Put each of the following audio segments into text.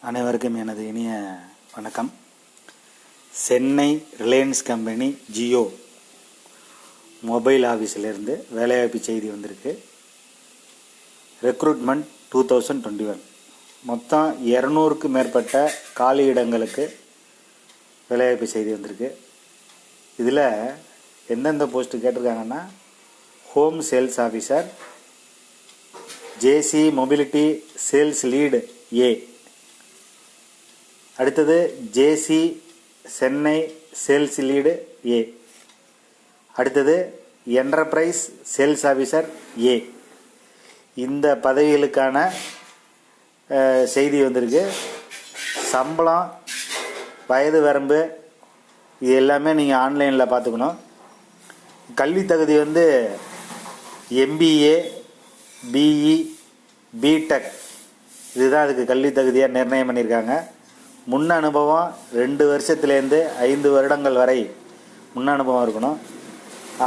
அனைவருக்கும் எனது இனிய வணக்கம். சென்னை ரிலையன்ஸ் கம்பெனி ஜியோ மொபைல் ஆஃபீஸிலிருந்து வேலைவாய்ப்பு செய்தி வந்திருக்கு. ரெக்ரூட்மெண்ட் 2021 மொத்தம் 200க்கு மேற்பட்ட காலி இடங்களுக்கு வேலைவாய்ப்பு செய்தி வந்திருக்கு. இதில் எந்தெந்த போஸ்ட்டு கேட்டிருக்காங்கன்னா, ஹோம் சேல்ஸ் ஆஃபீஸர், ஜேசி மொபிலிட்டி சேல்ஸ் லீடு ஏ, அடுத்தது ஜேசி சென்னை சேல்ஸ் லீடு ஏ, அடுத்தது என்டர்பிரைஸ் சேல்ஸ் ஆஃபீஸர் ஏ. இந்த பதவிகளுக்கான செய்தி வந்திருக்கு. சம்பளம், வயது வரம்பு இது எல்லாமே நீங்கள் ஆன்லைனில் பார்த்துக்கணும். கல்வி தகுதி எம்பிஏ, பிஇ, பிடெக் இதுதான் அதுக்கு கல்வி தகுதியாக நிர்ணயம் பண்ணியிருக்காங்க. முன் அனுபவம் 2 வருஷத்துலேருந்து 5 வருடங்கள் வரை முன் அனுபவம் இருக்கணும்.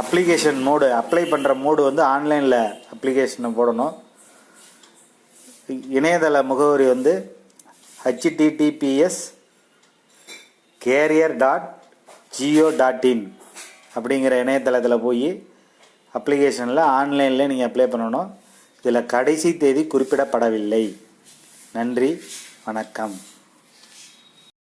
அப்ளிகேஷன் மோடு, அப்ளை பண்ணுற மோடு ஆன்லைனில் அப்ளிகேஷனை போடணும். இணையதள முகவரி https://career.geo.in அப்படிங்கிற இணையதளத்தில் போய் அப்ளிகேஷனில் ஆன்லைனில் நீங்கள் அப்ளை பண்ணணும். இதில் கடைசி தேதி குறிப்பிடப்படவில்லை. நன்றி, வணக்கம்.